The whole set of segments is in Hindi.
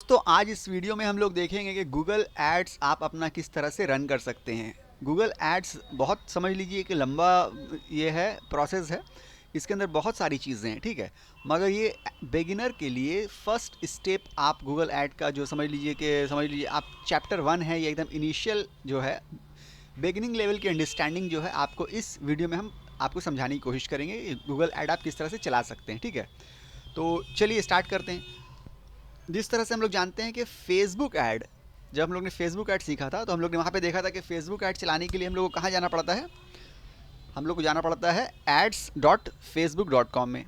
तो आज इस वीडियो में हम लोग देखेंगे कि गूगल एड्स आप अपना किस तरह से रन कर सकते हैं। गूगल एड्स बहुत समझ लीजिए कि लंबा ये है प्रोसेस है। इसके अंदर बहुत सारी चीज़ें हैं, ठीक है। मगर ये बिगिनर के लिए फर्स्ट स्टेप आप गूगल ऐड का जो समझ लीजिए आप चैप्टर 1 है, ये एकदम इनिशियल जो है बिगिनिंग लेवल की अंडरस्टैंडिंग जो है आपको इस वीडियो में हम आपको समझाने की कोशिश करेंगे। गूगल ऐड आप किस तरह से चला सकते हैं, ठीक है। तो चलिए स्टार्ट करते हैं। जिस तरह से हम लोग जानते हैं कि फेसबुक ऐड, जब हम लोग ने फेसबुक ऐड सीखा था तो हम लोग ने वहाँ पे देखा था कि फेसबुक ऐड चलाने के लिए हम लोग को कहाँ जाना पड़ता है। हम लोग को जाना पड़ता है ads.facebook.com में।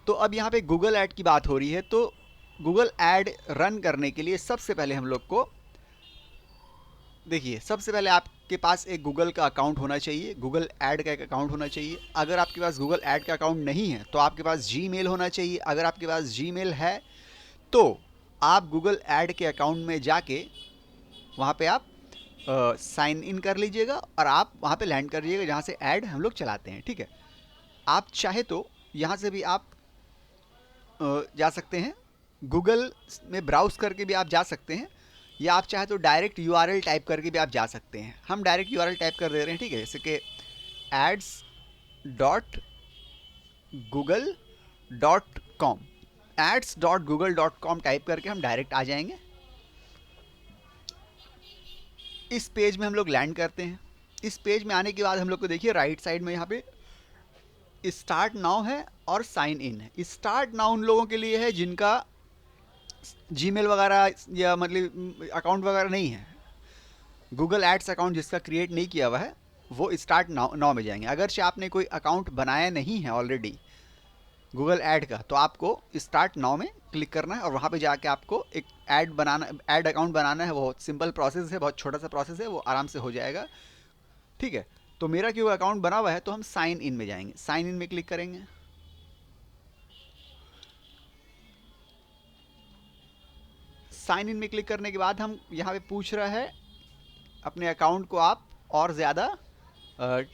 तो अब यहाँ पे गूगल ऐड की बात हो रही है, तो गूगल ऐड रन करने के लिए सबसे पहले हम लोग को देखिए, सबसे पहले आपके पास एक गूगल का अकाउंट होना चाहिए, गूगल ऐड का एक अकाउंट होना चाहिए। अगर आपके पास गूगल ऐड का अकाउंट नहीं है तो आपके पास जीमेल होना चाहिए। अगर आपके पास जीमेल है तो आप गूगल ऐड के अकाउंट में जाके वहाँ पे आप साइन इन कर लीजिएगा और आप वहाँ पे लैंड कर लीजिएगा जहाँ से ऐड हम लोग चलाते हैं, ठीक है। आप चाहे तो यहाँ से भी आप जा सकते हैं, गूगल में ब्राउज करके भी आप जा सकते हैं, या आप चाहे तो डायरेक्ट यूआरएल टाइप करके भी आप जा सकते हैं। हम डायरेक्ट यूआरएल टाइप कर दे रहे हैं, ठीक है, जैसे कि ads.google.com। ads.google.com टाइप करके हम डायरेक्ट आ जाएंगे। इस पेज में हम लोग लैंड करते हैं। इस पेज में आने के बाद हम लोग को देखिए राइट साइड में यहाँ पे स्टार्ट नाउ है और साइन इन है। स्टार्ट नाउ उन लोगों के लिए है जिनका जीमेल वगैरह या मतलब अकाउंट वगैरह नहीं है, गूगल एड्स अकाउंट जिसका क्रिएट नहीं किया हुआ है वो स्टार्ट नाउ नाउ में जाएंगे। अगर से आपने कोई अकाउंट बनाया नहीं है ऑलरेडी गूगल ऐड का, तो आपको स्टार्ट नाउ में क्लिक करना है और वहाँ पे जाके आपको एक ऐड अकाउंट बनाना है। बहुत सिंपल प्रोसेस है, बहुत छोटा सा प्रोसेस है, वो आराम से हो जाएगा, ठीक है। तो मेरा क्यों अकाउंट बना हुआ है तो हम साइन इन में जाएंगे, साइन इन में क्लिक करेंगे। साइन इन में क्लिक करने के बाद हम यहाँ पे पूछ रहा है अपने अकाउंट को आप और ज़्यादा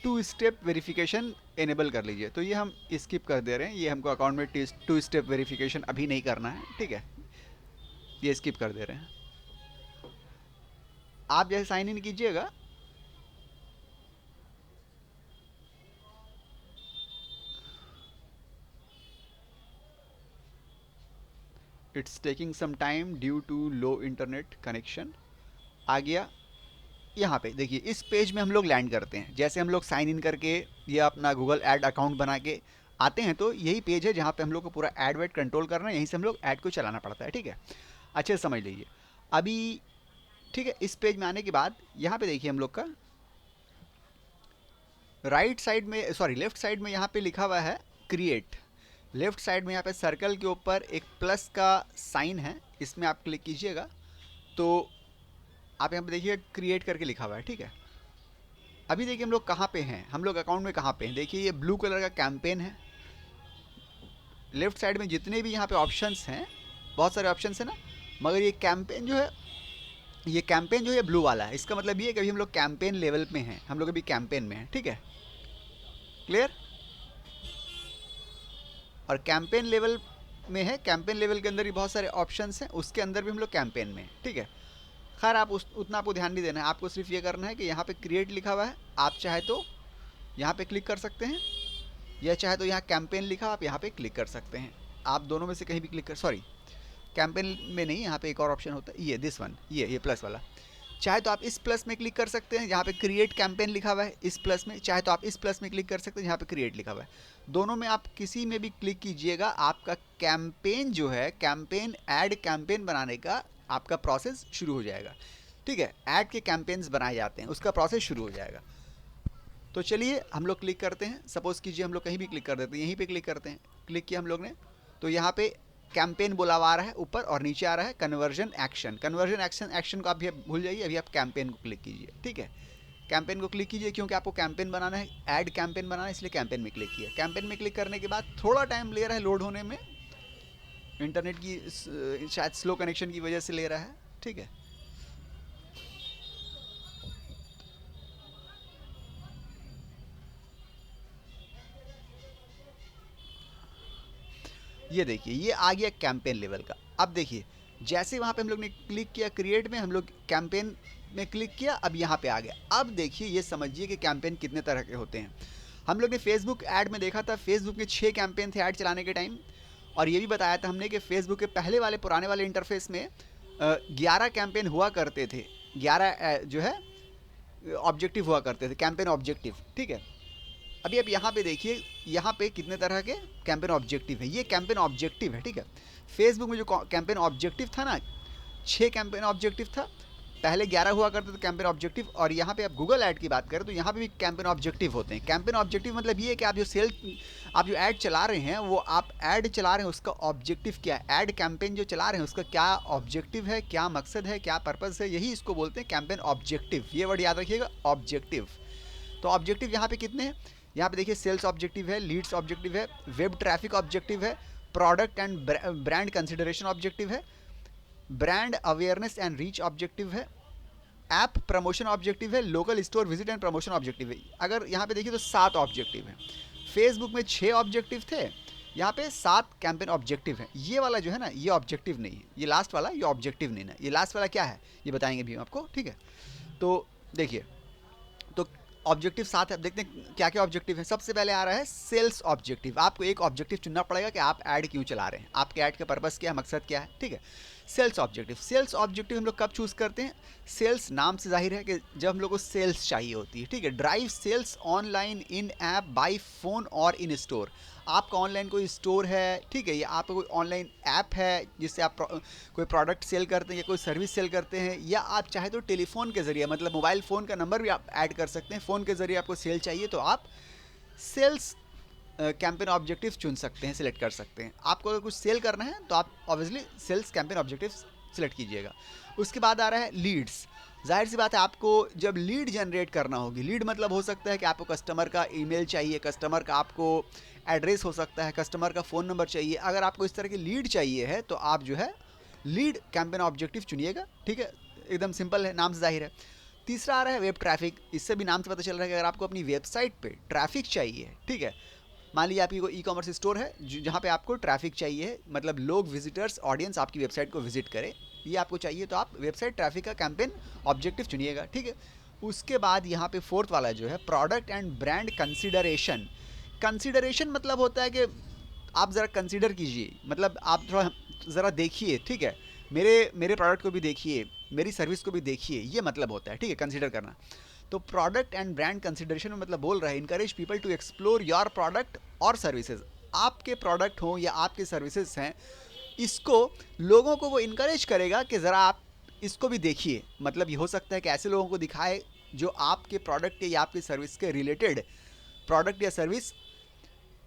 2 स्टेप वेरिफिकेशन इनेबल कर लीजिए। तो ये हम स्किप कर दे रहे हैं, ये हमको अकाउंट में 2 स्टेप वेरिफिकेशन अभी नहीं करना है, ठीक है, ये स्किप कर दे रहे हैं। आप जैसे साइन इन कीजिएगा it's taking some time due to low internet connection. आ गया। यहाँ पे देखिए इस पेज में हम लोग लैंड करते हैं। जैसे हम लोग साइन इन करके या अपना गूगल ऐड अकाउंट बना के आते हैं तो यही पेज है जहाँ पे हम लोग को पूरा ऐड वेड कंट्रोल करना है, यहीं से हम लोग ऐड को चलाना पड़ता है, ठीक है। अच्छे से समझ लीजिए अभी, ठीक है। इस पेज में आने के बाद यहाँ पे देखिए हम लोग का राइट साइड में, सॉरी लेफ्ट साइड में यहाँ पे लिखा हुआ है क्रिएट। लेफ्ट साइड में यहाँ पे सर्कल के ऊपर एक प्लस का साइन है, इसमें आप क्लिक कीजिएगा तो आप यहाँ पे देखिए क्रिएट करके लिखा हुआ है, ठीक है। अभी देखिए हम लोग कहाँ पे हैं, हम लोग अकाउंट में कहाँ पे हैं। देखिए ये ब्लू कलर का कैंपेन है। लेफ्ट साइड में जितने भी यहाँ पे ऑप्शंस हैं, बहुत सारे ऑप्शंस हैं ना, मगर ये कैंपेन जो है, ये कैंपेन जो है ब्लू वाला है। इसका मतलब ये है कि अभी हम लोग कैंपेन लेवल में हैं, हम लोग अभी कैंपेन में हैं, ठीक है, क्लियर। और कैंपेन लेवल में है, कैंपेन लेवल के अंदर ही बहुत सारे ऑप्शंस हैं, उसके अंदर भी हम लोग कैंपेन में हैं, ठीक है। खैर आप उतना आपको ध्यान नहीं देना है, आपको सिर्फ ये करना है कि यहाँ पे क्रिएट लिखा हुआ है, आप चाहे तो यहाँ पे क्लिक कर सकते हैं, या चाहे तो यहाँ कैंपेन लिखा आप यहाँ पे क्लिक कर सकते हैं। आप दोनों में से कहीं भी क्लिक कर, सॉरी कैंपेन में नहीं, यहाँ पे एक और ऑप्शन होता है, ये दिस वन, ये प्लस वाला। चाहे तो आप इस प्लस में क्लिक कर सकते हैं जहाँ पे क्रिएट कैंपेन लिखा हुआ है, इस प्लस में, चाहे तो आप इस प्लस में क्लिक कर सकते हैं जहाँ पे क्रिएट लिखा हुआ है। दोनों में आप किसी में भी क्लिक कीजिएगा, आपका कैंपेन जो है, कैंपेन ऐड कैंपेन बनाने का आपका प्रोसेस शुरू हो जाएगा, ठीक है। ऐड के कैंपेन्स बनाए जाते हैं, उसका प्रोसेस शुरू हो जाएगा। तो चलिए हम लोग क्लिक करते हैं। सपोज़ कीजिए हम लोग कहीं भी क्लिक कर देते हैं, यहीं पे क्लिक करते हैं, क्लिक किया हम लोग ने, तो यहाँ पे कैंपेन बोला हुआ आ रहा है ऊपर, और नीचे आ रहा है conversion action. Conversion action, action को आप भी भूल जाइए, अभी आप कैंपेन को क्लिक कीजिए, ठीक है। कैंपेन को क्लिक कीजिए क्योंकि आपको कैंपेन बनाना है, ऐड कैंपेन बनाना है, इसलिए कैंपेन में क्लिक किया। कैंपेन में क्लिक करने के बाद थोड़ा टाइम ले रहा है लोड होने में, इंटरनेट की शायद स्लो कनेक्शन की वजह से ले रहा है, ठीक है। ये देखिए ये आ गया कैंपेन लेवल का। अब देखिए जैसे वहाँ पे हम लोग ने क्लिक किया क्रिएट में, हम लोग कैंपेन में क्लिक किया, अब यहाँ पे आ गया। अब देखिए, ये समझिए कि कैंपेन कितने तरह के होते हैं। हम लोग ने फेसबुक ऐड में देखा था, फेसबुक में 6 कैंपेन थे ऐड चलाने के टाइम, और ये भी बताया था हमने कि फेसबुक के पहले वाले पुराने वाले इंटरफेस में 11 कैंपेन हुआ करते थे, 11 जो है ऑब्जेक्टिव हुआ करते थे, कैंपेन ऑब्जेक्टिव, ठीक है। अभी आप यहाँ पे देखिए, यहाँ पे कितने तरह के कैंपेन ऑब्जेक्टिव है, ये कैंपेन ऑब्जेक्टिव है, ठीक है। फेसबुक में जो कैंपेन ऑब्जेक्टिव था ना, 6 कैंपेन ऑब्जेक्टिव था, पहले 11 हुआ करते थे कैंपेन ऑब्जेक्टिव। और यहाँ पे आप गूगल ऐड की बात करें तो यहाँ पे भी कैंपेन ऑब्जेक्टिव होते हैं। कैंपेन ऑब्जेक्टिव मतलब ये है कि आप जो ऐड चला रहे हैं, वो आप ऐड चला रहे हैं उसका ऑब्जेक्टिव क्या है, ऐड कैंपेन जो चला रहे हैं उसका क्या ऑब्जेक्टिव है, क्या मकसद है, क्या पर्पज़ है, यही इसको बोलते हैं कैंपेन ऑब्जेक्टिव। ये वर्ड याद रखिएगा, ऑब्जेक्टिव। तो ऑब्जेक्टिव यहाँ पे कितने हैं, यहाँ पे देखिए, सेल्स ऑब्जेक्टिव है, लीड्स ऑब्जेक्टिव है, वेब ट्रैफिक ऑब्जेक्टिव है, product and brand consideration objective है, brand awareness and reach objective है, ऐप प्रमोशन ऑब्जेक्टिव है, local store visit and promotion objective है। अगर यहाँ पे देखिए तो 7 ऑब्जेक्टिव है। फेसबुक में 6 ऑब्जेक्टिव थे, यहाँ पे 7 कैंपेन ऑब्जेक्टिव है। ये वाला जो है ना, ये ऑब्जेक्टिव नहीं है, ये लास्ट वाला, ये ऑब्जेक्टिव नहीं है। ये लास्ट वाला क्या है ये बताएंगे भी हम आपको, ठीक है। तो देखिए, तो ऑब्जेक्टिव 7 है। अब देखते हैं क्या क्या ऑब्जेक्टिव है। सबसे पहले आ रहा है सेल्स ऑब्जेक्टिव। आपको एक ऑब्जेक्टिव चुनना पड़ेगा कि आप ऐड क्यों चला रहे हैं, आपके ऐड का पर्पस क्या है, मकसद क्या है, ठीक है। सेल्स ऑब्जेक्टिव, सेल्स ऑब्जेक्टिव हम लोग कब चूज़ करते हैं, सेल्स नाम से जाहिर है कि जब हम लोग को सेल्स चाहिए होती है, ठीक है। Drive sales online, in app, by phone और इन स्टोर। आपका ऑनलाइन कोई स्टोर है, ठीक है, या आपका कोई ऑनलाइन ऐप है जिससे आप कोई प्रोडक्ट सेल करते हैं या कोई सर्विस सेल करते हैं, या आप चाहे तो टेलीफोन के ज़रिए, मतलब मोबाइल फ़ोन का नंबर भी आप ऐड कर सकते हैं, फ़ोन के ज़रिए आपको सेल चाहिए तो आप सेल्स कैंपेन ऑब्जेक्टिव चुन सकते हैं, सिलेक्ट कर सकते हैं। आपको अगर कुछ सेल करना है तो आप obviously sales campaign objective select कीजिएगा। उसके बाद आ रहा है लीड्स। जाहिर सी बात है, आपको जब लीड जनरेट करना होगी, लीड मतलब हो सकता है कि आपको कस्टमर का ईमेल चाहिए, कस्टमर का आपको एड्रेस हो सकता है, कस्टमर का फ़ोन नंबर चाहिए। अगर आपको इस तरह की लीड चाहिए है तो आप जो है लीड कैंपेन ऑब्जेक्टिव चुनिएगा, ठीक है। एकदम सिंपल है, नाम से जाहिर है। तीसरा आ रहा है वेब ट्रैफिक। इससे भी नाम से पता चल रहा है कि अगर आपको अपनी वेबसाइट पे ट्रैफिक चाहिए, ठीक है, मान लीजिए आपकी कोई ई कॉमर्स स्टोर है जहाँ पे आपको ट्रैफिक चाहिए, मतलब लोग, विजिटर्स, ऑडियंस आपकी वेबसाइट को विजिट करे, ये आपको चाहिए, तो आप वेबसाइट ट्रैफिक का कैंपेन ऑब्जेक्टिव चुनिएगा, ठीक है। उसके बाद यहाँ पे फोर्थ वाला जो है product and brand consideration. Consideration मतलब होता है कि आप ज़रा कंसिडर कीजिए, मतलब आप थोड़ा ज़रा देखिए, ठीक है, मेरे प्रोडक्ट को भी देखिए, मेरी सर्विस को भी देखिए, ये मतलब होता है, ठीक है, कंसिडर करना। तो प्रोडक्ट एंड ब्रांड कंसिडरेशन में मतलब बोल रहा है encourage people to explore your product और सर्विसेज। आपके प्रोडक्ट हों या आपके सर्विसेज हैं, इसको लोगों को वो इनकरेज करेगा कि ज़रा आप इसको भी देखिए। मतलब ये हो सकता है कि ऐसे लोगों को दिखाए जो आपके प्रोडक्ट या आपकी सर्विस के रिलेटेड प्रोडक्ट या सर्विस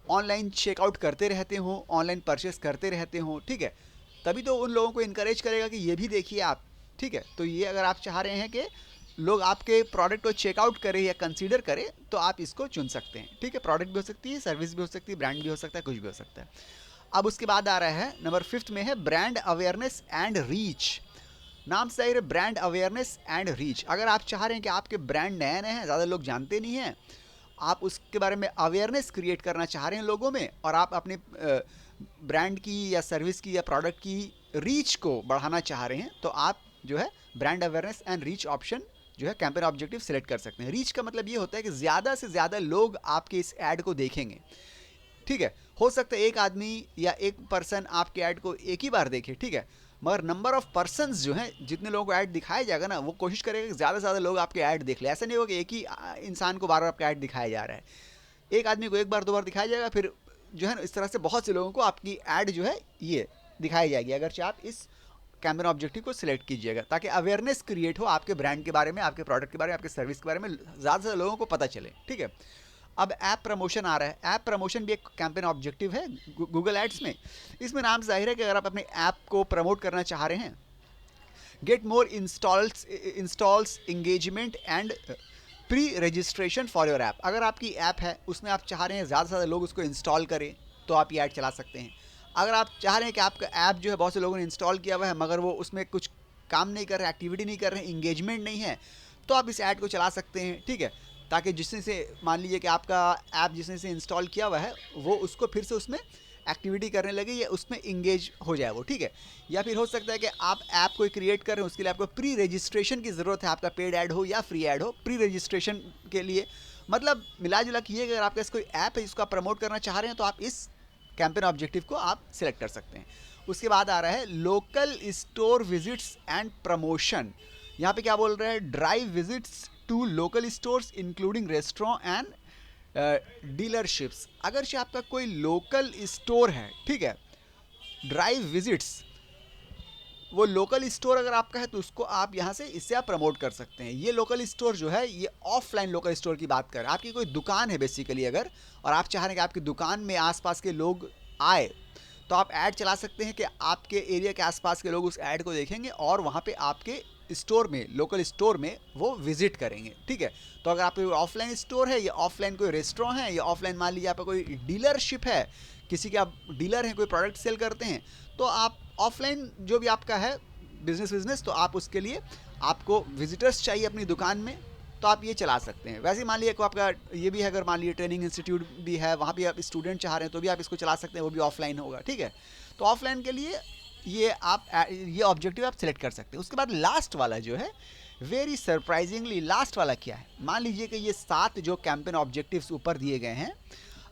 ऑनलाइन चेकआउट करते रहते हों, ऑनलाइन परचेस करते रहते हों, ठीक है। तभी तो उन लोगों को इनकरेज करेगा कि ये भी देखिए आप, ठीक है। तो ये अगर आप चाह रहे हैं कि लोग आपके प्रोडक्ट को चेकआउट करें या कंसीडर करें तो आप इसको चुन सकते हैं, ठीक है। प्रोडक्ट भी हो सकती है, सर्विस भी हो सकती है, ब्रांड भी हो सकता है, कुछ भी हो सकता है। अब उसके बाद आ रहा है नंबर 5 में है ब्रांड अवेयरनेस एंड रीच। नाम से है ब्रांड अवेयरनेस एंड रीच। अगर आप चाह रहे हैं कि आपके ब्रांड नए नए हैं, ज़्यादा लोग जानते नहीं हैं, आप उसके बारे में अवेयरनेस क्रिएट करना चाह रहे हैं लोगों में, और आप अपने ब्रांड की या सर्विस की या प्रोडक्ट की रीच को बढ़ाना चाह रहे हैं, तो आप जो है brand awareness and reach option जो है कैंपेन ऑब्जेक्टिव सिलेक्ट कर सकते हैं। रीच का मतलब ये होता है कि ज़्यादा से ज़्यादा लोग आपके इस ऐड को देखेंगे, ठीक है। हो सकता है एक आदमी या एक पर्सन आपके ऐड को एक ही बार देखे, ठीक है, मगर नंबर ऑफ पर्सन्स जो हैं, जितने लोगों को ऐड दिखाया जाएगा ना, वो कोशिश करेगा कि ज़्यादा से ज़्यादा लोग आपके ऐड देख ले। ऐसा नहीं होगा कि एक ही इंसान को बार बार आपका ऐड दिखाया जा रहा है। एक आदमी को एक बार दो बार दिखाया जाएगा, फिर जो है ना इस तरह से बहुत से लोगों को आपकी ऐड जो है ये दिखाई जाएगी, अगर आप इस कैंपेन ऑब्जेक्टिव को सिलेक्ट कीजिएगा, ताकि अवेयरनेस क्रिएट हो आपके ब्रांड के बारे में, आपके प्रोडक्ट के बारे में, आपके सर्विस के बारे में, ज़्यादा से ज़्यादा लोगों को पता चले, ठीक है। अब ऐप प्रमोशन आ रहा है। ऐप प्रमोशन भी एक कैंपेन ऑब्जेक्टिव है गूगल एड्स में। इसमें नाम जाहिर है कि अगर आप अपने ऐप को प्रमोट करना चाह रहे हैं, get more installs engagement and pre registration for your app. अगर आपकी ऐप है उसमें आप चाह रहे हैं ज़्यादा से ज़्यादा लोग उसको इंस्टॉल करें, तो आप ये ऐड चला सकते हैं। अगर आप चाह रहे हैं कि आपका ऐप जो है बहुत से लोगों ने इंस्टॉल किया हुआ है मगर वो उसमें कुछ काम नहीं कर रहे, एक्टिविटी नहीं कर रहे, इंगेजमेंट नहीं है, तो आप इस ऐड को चला सकते हैं, ठीक है। ताकि जिसने से मान लीजिए कि आपका ऐप जिसने से इंस्टॉल किया हुआ है वो उसको फिर से उसमें एक्टिविटी करने लगे या उसमें इंगेज हो जाए वो, ठीक है। या फिर हो सकता है कि आप ऐप कोई क्रिएट कर रहे हो, उसके लिए आपको प्री रजिस्ट्रेशन की ज़रूरत है, आपका पेड ऐड हो या फ्री ऐड हो, प्री रजिस्ट्रेशन के लिए मतलब मिला जुला के ये, अगर आपके पास कोई ऐप है जिसको आप प्रमोट करना चाह रहे हैं तो आप इस कैंपेन ऑब्जेक्टिव को आप सिलेक्ट कर सकते हैं। उसके बाद आ रहा है local store visits and promotion. यहाँ पे क्या बोल रहे हैं, drive visits to local stores including restaurant and dealerships. अगर से आपका कोई लोकल स्टोर है, ठीक है, ड्राइव विजिट्स, वो लोकल स्टोर अगर आपका है तो उसको आप यहाँ से इससे आप प्रमोट कर सकते हैं। ये लोकल स्टोर जो है ये ऑफलाइन लोकल स्टोर की बात कर, आपकी कोई दुकान है बेसिकली अगर, और आप चाह रहे हैं कि आपकी दुकान में आसपास के लोग आए, तो आप ऐड चला सकते हैं कि आपके एरिया के आसपास के लोग उस ऐड को देखेंगे और वहाँ पे आपके स्टोर में, लोकल स्टोर में वो विजिट करेंगे, ठीक है। तो अगर आपके ऑफलाइन स्टोर है या ऑफलाइन कोई रेस्टोरेंट है या ऑफलाइन मान लीजिए आपका कोई डीलरशिप है, किसी के आप डीलर हैं, कोई प्रोडक्ट सेल करते हैं, तो आप ऑफलाइन जो भी आपका है बिजनेस, तो आप उसके लिए आपको विजिटर्स चाहिए अपनी दुकान में, तो आप ये चला सकते हैं। वैसे मान लीजिए को आपका ये भी है, अगर मान लीजिए ट्रेनिंग इंस्टीट्यूट भी है, वहाँ भी आप स्टूडेंट चाह रहे हैं तो भी आप इसको चला सकते हैं, वो भी ऑफलाइन होगा, ठीक है। तो ऑफलाइन के लिए ये आप ये ऑब्जेक्टिव आप सिलेक्ट कर सकते हैं। उसके बाद लास्ट वाला जो है, वेरी सरप्राइजिंगली लास्ट वाला क्या है, मान लीजिए कि ये 7 जो कैंपेन ऑब्जेक्टिव्स ऊपर दिए गए हैं,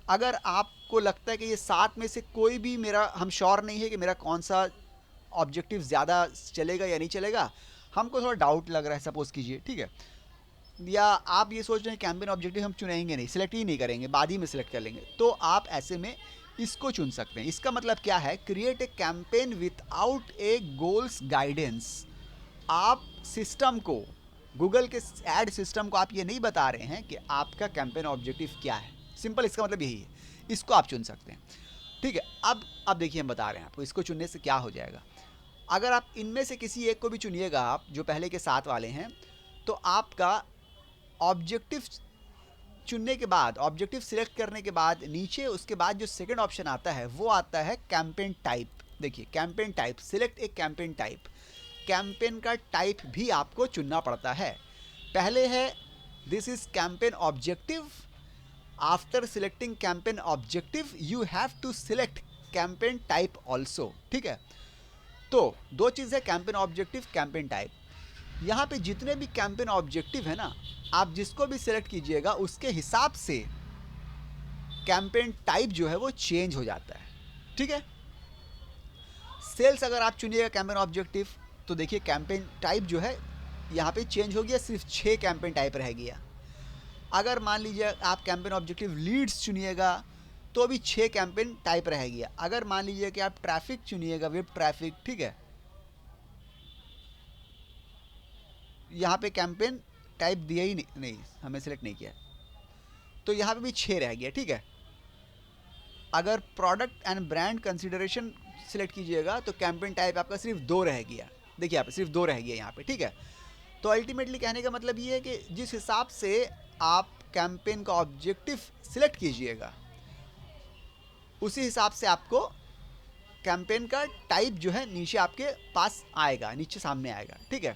अगर आपको लगता है कि ये 7 में से कोई भी मेरा, हम श्योर नहीं है कि मेरा कौन सा ऑब्जेक्टिव ज़्यादा चलेगा या नहीं चलेगा, हमको थोड़ा डाउट लग रहा है सपोज़ कीजिए, ठीक है, या आप ये सोच रहे हैं कैंपेन ऑब्जेक्टिव हम चुनेंगे नहीं, सिलेक्ट ही नहीं करेंगे, बाद ही में सिलेक्ट कर लेंगे, तो आप ऐसे में इसको चुन सकते हैं। इसका मतलब क्या है, create a campaign without A goals guidance. आप सिस्टम को, गूगल के एड सिस्टम को आप ये नहीं बता रहे हैं कि आपका कैंपेन ऑब्जेक्टिव क्या है, सिंपल इसका मतलब यही है, इसको आप चुन सकते हैं, ठीक है। अब देखिए हम बता रहे हैं आपको इसको चुनने से क्या हो जाएगा। अगर आप इनमें से किसी एक को भी चुनिएगा, आप जो पहले के 7 वाले हैं, तो आपका ऑब्जेक्टिव चुनने के बाद, ऑब्जेक्टिव सिलेक्ट करने के बाद नीचे उसके बाद जो सेकंड ऑप्शन आता है वो आता है कैंपेन टाइप। देखिए कैंपेन टाइप, सिलेक्ट एक कैंपेन टाइप, कैंपेन का टाइप भी आपको चुनना पड़ता है। पहले है this is campaign objective, after selecting campaign objective you have to select campaign type also, ठीक है। तो दो चीज़ है, कैंपेन ऑब्जेक्टिव, कैंपेन टाइप। यहाँ पे जितने भी कैंपेन ऑब्जेक्टिव है ना, आप जिसको भी सिलेक्ट कीजिएगा उसके हिसाब से कैंपेन टाइप जो है वो चेंज हो जाता है, ठीक है। सेल्स अगर आप चुनिएगा कैंपेन ऑब्जेक्टिव, तो देखिए कैंपेन टाइप जो है यहाँ पे चेंज हो गया, सिर्फ 6 कैंपेन टाइप रह गया। अगर मान लीजिए आप कैंपेन ऑब्जेक्टिव लीड्स चुनिएगा तो भी 6 कैंपेन टाइप रह गया। अगर मान लीजिए कि आप ट्रैफिक चुनिएगा, वेब ट्रैफिक, ठीक है, यहाँ पे कैंपेन टाइप दिया ही नहीं हमें सिलेक्ट नहीं किया, तो यहाँ पे भी 6 रह गया, ठीक है। अगर product and brand consideration select कीजिएगा तो कैंपेन टाइप आपका सिर्फ 2 रह गया, देखिए यहाँ पे सिर्फ 2 रह गया यहाँ पे, ठीक है। तो अल्टीमेटली कहने का मतलब ये है कि जिस हिसाब से आप कैंपेन का ऑब्जेक्टिव सिलेक्ट कीजिएगा उसी हिसाब से आपको कैंपेन का टाइप जो है नीचे आपके पास आएगा, नीचे सामने आएगा, ठीक है।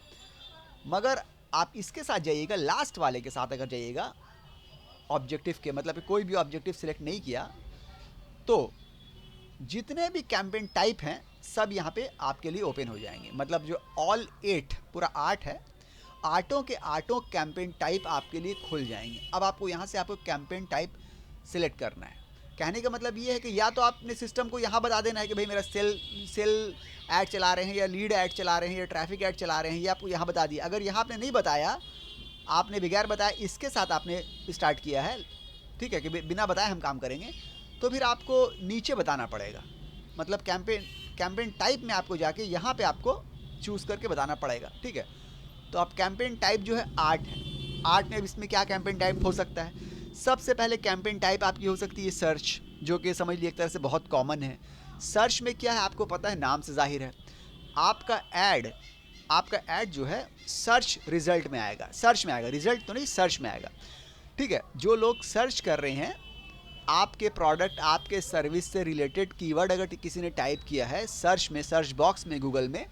मगर आप इसके साथ जाइएगा, लास्ट वाले के साथ अगर जाइएगा ऑब्जेक्टिव के, मतलब कोई भी ऑब्जेक्टिव सिलेक्ट नहीं किया, तो जितने भी कैंपेन टाइप हैं सब यहाँ पे आपके लिए ओपन हो जाएंगे। मतलब जो ऑल 8 पूरा 8 है, 8 के 8 कैंपेन टाइप आपके लिए खुल जाएंगे। अब आपको यहाँ से आपको कैंपेन टाइप सिलेक्ट करना है। कहने का मतलब ये है कि या तो आपने सिस्टम को यहाँ बता देना है कि भाई मेरा सेल ऐड चला रहे हैं या लीड ऐड चला रहे हैं या ट्रैफिक ऐड चला रहे हैं, ये आपको यहाँ बता दिया। अगर यहाँ आपने नहीं बताया, आपने बगैर बताया इसके साथ आपने स्टार्ट किया है, ठीक है, कि बिना बताए हम काम करेंगे, तो फिर आपको नीचे बताना पड़ेगा। मतलब कैंपेन टाइप में आपको जाके यहाँ पे आपको चूज़ करके बताना पड़ेगा, ठीक है। तो अब कैंपेन टाइप जो है 8 है, 8 में अब इसमें क्या कैंपेन टाइप हो सकता है। सबसे पहले कैंपेन टाइप आपकी हो सकती है सर्च, जो कि समझ लीजिए एक तरह से बहुत कॉमन है। सर्च में क्या है आपको पता है, नाम से जाहिर है, आपका ऐड जो है सर्च रिजल्ट में आएगा, सर्च में आएगा, रिजल्ट तो नहीं सर्च में आएगा, ठीक है। जो लोग सर्च कर रहे हैं आपके प्रोडक्ट, आपके सर्विस से रिलेटेड कीवर्ड अगर किसी ने टाइप किया है सर्च में, सर्च बॉक्स में गूगल में,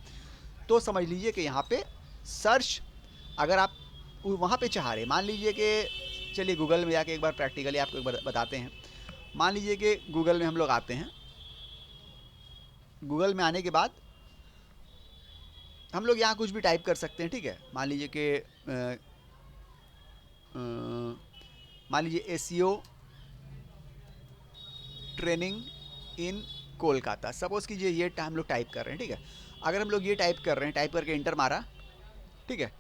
तो समझ लीजिए कि यहाँ पे सर्च अगर आप वहाँ पे चाह रहे, मान लीजिए कि, चलिए गूगल में जाके एक बार प्रैक्टिकली आपको एक बार बताते हैं। मान लीजिए कि गूगल में हम लोग आते हैं, गूगल में आने के बाद हम लोग यहाँ कुछ भी टाइप कर सकते हैं, ठीक है। मान लीजिए कि मान लीजिए SEO training in Kolkata, suppose कीजिए ये हम लोग टाइप कर रहे हैं, ठीक है। अगर हम लोग ये टाइप कर रहे हैं, टाइप करके इंटर मारा, ठीक है,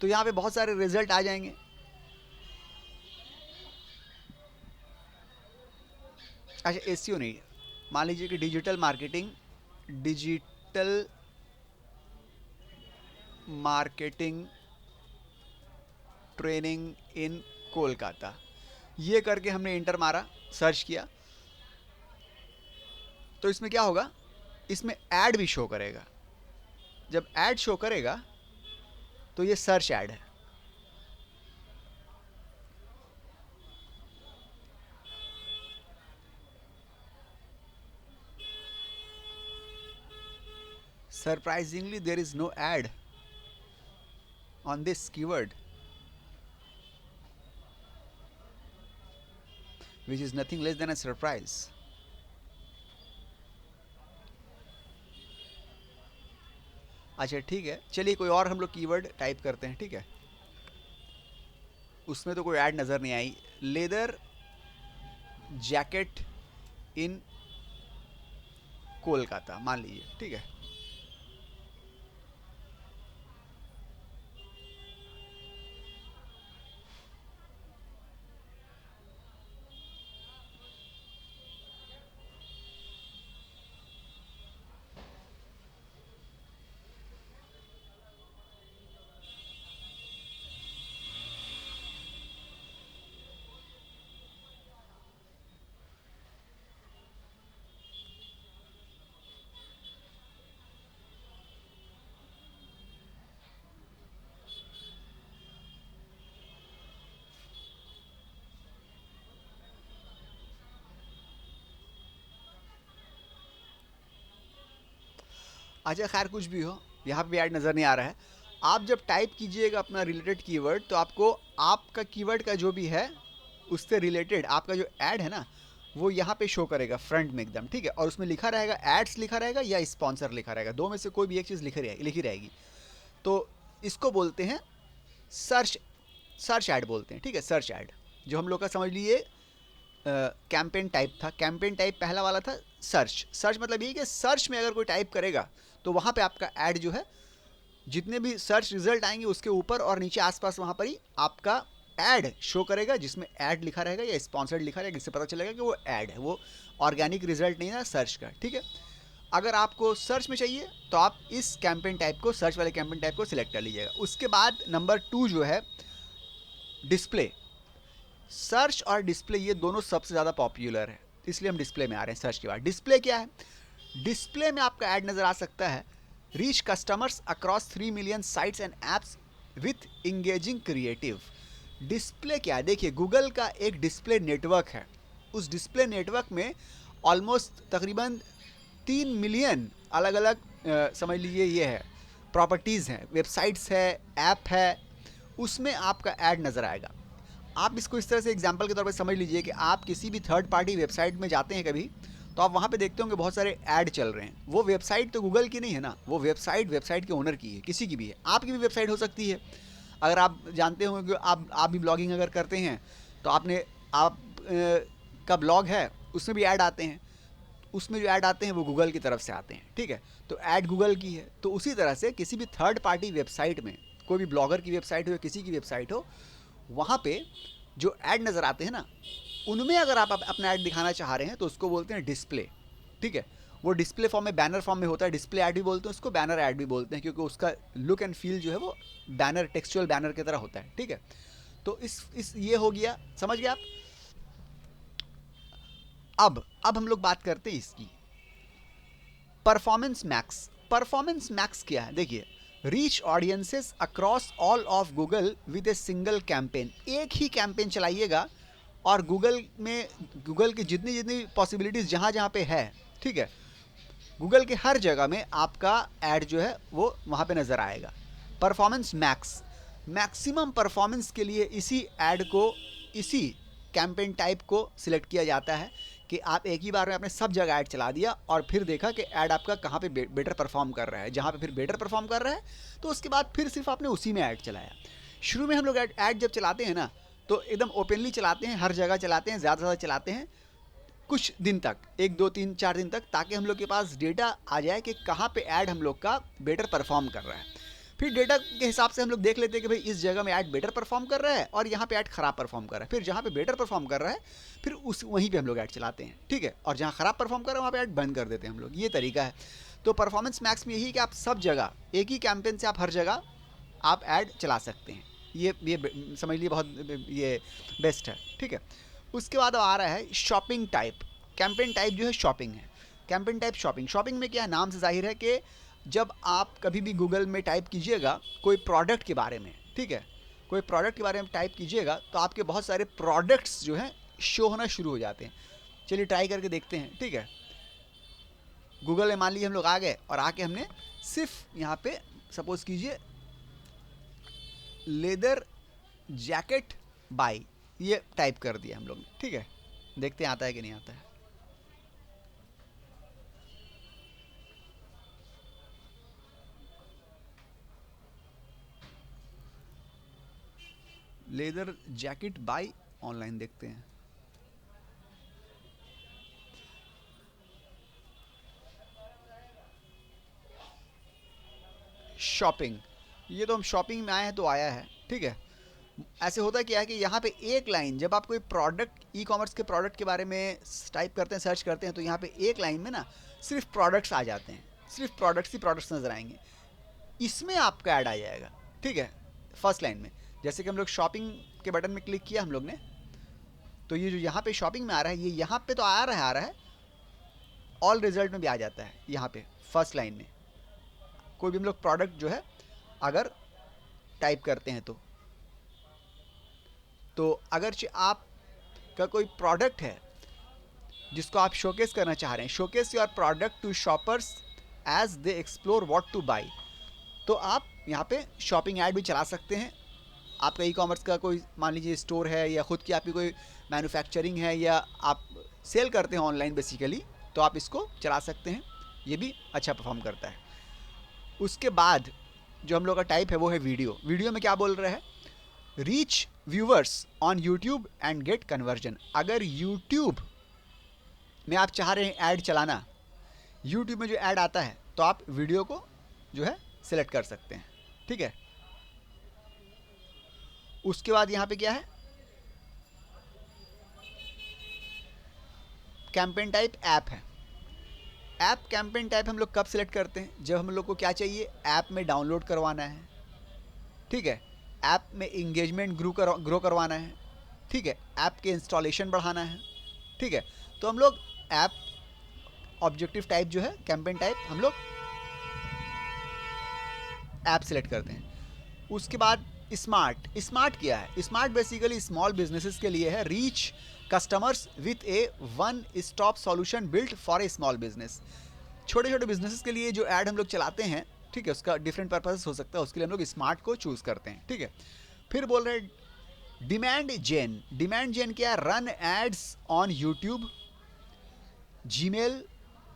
तो यहाँ पे बहुत सारे रिजल्ट आ जाएंगे। अच्छा एसईओ नहीं, मान लीजिए कि digital marketing training in Kolkata, ये करके हमने इंटर मारा, सर्च किया, तो इसमें क्या होगा, इसमें ऐड भी शो करेगा। जब ऐड शो करेगा तो ये सर्च ऐड है। Surprisingly, there is no ad on this keyword, which is nothing less than a surprise. अच्छा ठीक है, चलिए कोई और हम लोग कीवर्ड टाइप करते हैं, ठीक है। उसमें तो कोई ऐड नज़र नहीं आई। लेदर जैकेट इन कोलकाता मान लीजिए, ठीक है। अच्छा खैर कुछ भी हो, यहाँ पे भी ऐड नज़र नहीं आ रहा है। आप जब टाइप कीजिएगा अपना रिलेटेड कीवर्ड, तो आपको आपका कीवर्ड का जो भी है उससे रिलेटेड आपका जो ऐड है ना, वो यहाँ पे शो करेगा फ्रंट में एकदम, ठीक है। और उसमें लिखा रहेगा एड्स लिखा रहेगा या स्पॉन्सर लिखा रहेगा, दो में से कोई भी एक चीज़ लिखी रहेगी। तो इसको बोलते हैं सर्च ऐड बोलते हैं, ठीक है। सर्च ऐड जो हम लोग का समझ लीजिए कैंपेन टाइप था। कैंपेन टाइप पहला वाला था सर्च मतलब ये कि सर्च में अगर कोई टाइप करेगा तो वहाँ पे आपका ऐड जो है, जितने भी सर्च रिजल्ट आएंगे उसके ऊपर और नीचे आसपास वहाँ पर ही आपका ऐड शो करेगा, जिसमें ऐड लिखा रहेगा या स्पॉन्सर्ड लिखा रहेगा, जिससे पता चलेगा कि वो ऐड है, वो ऑर्गेनिक रिजल्ट नहीं है सर्च का, ठीक है। अगर आपको सर्च में चाहिए तो आप इस कैंपेन टाइप को, सर्च वाले कैंपेन टाइप को सिलेक्ट कर लीजिएगा। उसके बाद नंबर 2 जो है डिस्प्ले। सर्च और डिस्प्ले ये दोनों सबसे ज़्यादा पॉपुलर है, इसलिए हम डिस्प्ले में आ रहे हैं सर्च के बाद। डिस्प्ले क्या है? डिस्प्ले में आपका ऐड नज़र आ सकता है, reach customers across 3 million sites and apps with engaging creative. Display क्या है? देखिए गूगल का एक डिस्प्ले नेटवर्क है, उस डिस्प्ले नेटवर्क में ऑलमोस्ट तकरीबन 3 मिलियन अलग अलग समझ लीजिए ये है प्रॉपर्टीज़ हैं, वेबसाइट्स है, ऐप है, उसमें आपका ऐड नज़र आएगा। आप इसको इस तरह से एग्जांपल के तौर पर समझ लीजिए कि आप किसी भी थर्ड पार्टी वेबसाइट में जाते हैं कभी, तो आप वहाँ पे देखते होंगे बहुत सारे ऐड चल रहे हैं। वो वेबसाइट तो गूगल की नहीं है ना, वो वेबसाइट के ओनर की है, किसी की भी है, आपकी भी वेबसाइट हो सकती है। अगर आप जानते होंगे कि आप भी ब्लॉगिंग अगर करते हैं तो आप का ब्लॉग है, उसमें भी ऐड आते हैं, उसमें जो ऐड आते हैं वो गूगल की तरफ से आते हैं, ठीक है। तो ऐड गूगल की है। तो उसी तरह से किसी भी थर्ड पार्टी वेबसाइट में, कोई भी ब्लॉगर की वेबसाइट हो या किसी की वेबसाइट हो, वहाँ पे जो ऐड नज़र आते हैं ना, उनमें अगर आप अपना ऐड दिखाना चाह रहे हैं तो उसको बोलते हैं डिस्प्ले, ठीक है। वो डिस्प्ले फॉर्म में, बैनर फॉर्म में होता है, डिस्प्ले ऐड भी बोलते हैं उसको, बैनर ऐड भी बोलते हैं, क्योंकि उसका लुक एंड फील जो है वो बैनर, टेक्सचुअल बैनर की तरह होता है, ठीक है। तो इस ये हो गया, समझ गए आप। अब हम लोग बात करते हैं इसकी परफॉर्मेंस मैक्स। परफॉर्मेंस मैक्स क्या है? देखिए, reach audiences across all of Google with a single campaign. एक ही कैंपेन चलाइएगा और गूगल की जितनी जितनी पॉसिबिलिटीज़ जहाँ जहाँ पे है, ठीक है, गूगल के हर जगह में आपका ऐड जो है वो वहाँ पे नज़र आएगा। परफॉर्मेंस मैक्स, मैक्सिमम परफॉर्मेंस के लिए इसी ऐड को, इसी कैंपेन टाइप को सिलेक्ट किया जाता है कि आप एक ही बार में आपने सब जगह ऐड चला दिया और फिर देखा कि ऐड आपका कहाँ पे बेटर परफॉर्म कर रहा है, जहाँ पे फिर बेटर परफॉर्म कर रहा है तो उसके बाद फिर सिर्फ आपने उसी में ऐड चलाया। शुरू में हम लोग ऐड जब चलाते हैं ना तो एकदम ओपनली चलाते हैं, हर जगह चलाते हैं, ज़्यादा से ज़्यादा चलाते हैं कुछ दिन तक, 1 2 3 4 दिन तक, ताकि हम लोग के पास डेटा आ जाए कि कहाँ पे ऐड हम लोग का बेटर परफॉर्म कर रहा है। फिर डेटा के हिसाब से हम लोग देख लेते हैं कि भाई इस जगह में ऐड बेटर परफॉर्म कर रहा है और यहाँ पे ऐड खराब परफॉर्म कर रहा है। फिर जहाँ पे बेटर परफॉर्म कर रहा है फिर उस वहीं पे हम लोग ऐड चलाते हैं, ठीक है, और जहाँ खराब परफॉर्म कर रहा है वहाँ पे ऐड बंद कर देते हैं हम लोग। ये तरीका है। तो परफॉर्मेंस मैक्स में यही कि आप सब जगह एक ही कैंपेन से आप हर जगह आप ऐड चला सकते हैं। ये समझ लीजिए बहुत ये बेस्ट है, ठीक है। उसके बाद आ रहा है शॉपिंग टाइप। कैंपेन टाइप जो है शॉपिंग है। कैंपेन टाइप शॉपिंग में क्या है, नाम से जाहिर है कि जब आप कभी भी गूगल में टाइप कीजिएगा कोई प्रोडक्ट के बारे में, ठीक है, कोई प्रोडक्ट के बारे में टाइप कीजिएगा तो आपके बहुत सारे प्रोडक्ट्स जो हैं शो होना शुरू हो जाते हैं। चलिए ट्राई करके देखते हैं, ठीक है। गूगल में मान लीजिए हम लोग आ गए और आके हमने सिर्फ यहाँ पे सपोज कीजिए लेदर जैकेट बाई ये टाइप कर दिया हम लोग ने, ठीक है। देखते हैं आता है कि नहीं आता है। लेदर जैकेट बाई ऑनलाइन देखते हैं। शॉपिंग, ये तो हम शॉपिंग में आए हैं तो आया है, ठीक है। ऐसे होता क्या है कि यहाँ पे एक लाइन, जब आप कोई प्रोडक्ट ई कॉमर्स के प्रोडक्ट के बारे में टाइप करते हैं, सर्च करते हैं, तो यहाँ पे एक लाइन में ना सिर्फ प्रोडक्ट्स आ जाते हैं, सिर्फ प्रोडक्ट्स ही प्रोडक्ट्स नजर आएंगे। इसमें आपका ऐड आ जाएगा, ठीक है, फर्स्ट लाइन में। जैसे कि हम लोग शॉपिंग के बटन में क्लिक किया हम लोग ने, तो ये जो यहाँ पे शॉपिंग में आ रहा है, ये यहाँ पे तो आ रहा है ऑल रिजल्ट में भी आ जाता है। यहाँ पे फर्स्ट लाइन में कोई भी हम लोग प्रोडक्ट जो है अगर टाइप करते हैं तो अगर आपका कोई प्रोडक्ट है जिसको आप शोकेस करना चाह रहे हैं, showcase your product to shoppers as they explore what to buy, तो आप यहाँ पे शॉपिंग ऐड भी चला सकते हैं। आपका ई कॉमर्स का कोई मान लीजिए स्टोर है या खुद की आपकी कोई मैन्युफैक्चरिंग है या आप सेल करते हैं ऑनलाइन बेसिकली, तो आप इसको चला सकते हैं। ये भी अच्छा परफॉर्म करता है। उसके बाद जो हम लोग का टाइप है वो है वीडियो। वीडियो में क्या बोल रहा है, reach viewers on YouTube and get conversion. अगर यूट्यूब में आप चाह रहे हैं ऐड चलाना, यूट्यूब में जो ऐड आता है तो आप वीडियो को जो है सिलेक्ट कर सकते हैं, ठीक है। उसके बाद यहाँ पे क्या है, कैंपेन टाइप ऐप है। ऐप कैंपेन टाइप हम लोग कब सिलेक्ट करते हैं, जब हम लोग को क्या चाहिए, ऐप में डाउनलोड करवाना है, ठीक है, ऐप में इंगेजमेंट ग्रो करवाना है, ठीक है, ऐप के इंस्टॉलेशन बढ़ाना है, ठीक है। तो हम लोग ऐप ऑब्जेक्टिव टाइप जो है कैंपेन टाइप हम लोग ऐप सिलेक्ट करते हैं। उसके बाद स्मार्ट क्या है, स्मार्ट बेसिकली स्मॉल बिजनेसेस के लिए है। Reach customers with A one stop solution built for a small business. छोटे छोटे बिजनेसेस के लिए जो ऐड हम लोग चलाते हैं, ठीक है, उसका डिफरेंट पर्पस हो सकता है, उसके लिए हम लोग स्मार्ट को चूज करते हैं, ठीक है। फिर बोल रहे हैं डिमांड जेन। डिमांड जेन क्या है, run ads on YouTube, Gmail,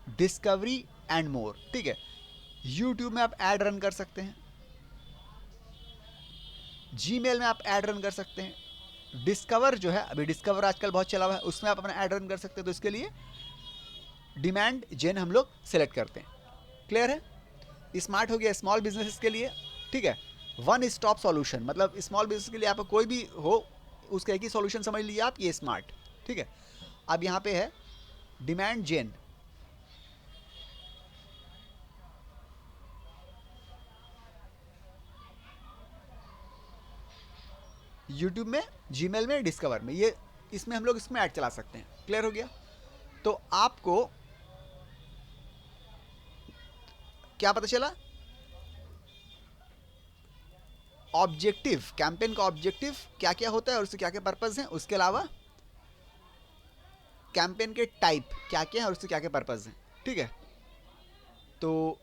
discovery and more, ठीक है। यूट्यूब में आप ऐड रन कर सकते हैं, जीमेल में आप ऐड रन कर सकते हैं, डिस्कवर जो है, अभी डिस्कवर आजकल बहुत चला हुआ है, उसमें आप अपना ऐड रन कर सकते हैं। तो इसके लिए डिमांड जेन हम लोग सेलेक्ट करते हैं। क्लियर है। स्मार्ट हो गया स्मॉल बिजनेसेस के लिए, ठीक है। वन स्टॉप सॉल्यूशन मतलब स्मॉल बिजनेस के लिए आप कोई भी हो उसका एक ही सॉल्यूशन समझ लीजिए आप, ये स्मार्ट, ठीक है। अब यहाँ पे है डिमांड जेन। यूट्यूब में, जीमेल में, डिस्कवर में, ये इसमें हम लोग इसमें ऐड चला सकते हैं। क्लियर हो गया। तो आपको क्या पता चला, ऑब्जेक्टिव, कैंपेन का ऑब्जेक्टिव क्या क्या होता है और उससे क्या क्या पर्पस हैं। उसके अलावा कैंपेन के टाइप क्या क्या हैं और उससे क्या क्या पर्पस हैं, ठीक है। तो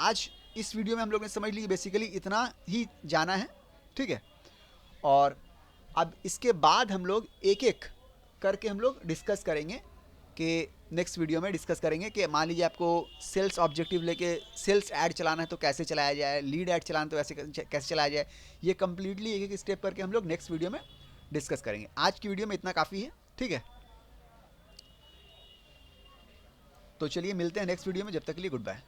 आज इस वीडियो में हम लोग ने समझ ली बेसिकली इतना ही जाना है, ठीक है। और अब इसके बाद हम लोग एक एक करके हम लोग डिस्कस करेंगे कि नेक्स्ट वीडियो में डिस्कस करेंगे कि मान लीजिए आपको सेल्स ऑब्जेक्टिव लेके सेल्स ऐड चलाना है तो कैसे चलाया जाए, लीड ऐड चलाना तो कैसे चलाया जाए। ये कम्प्लीटली एक एक स्टेप करके हम लोग नेक्स्ट वीडियो में डिस्कस करेंगे। आज की वीडियो में इतना काफ़ी है, ठीक है। तो चलिए मिलते हैं नेक्स्ट वीडियो में, जब तक के लिए गुड बाय।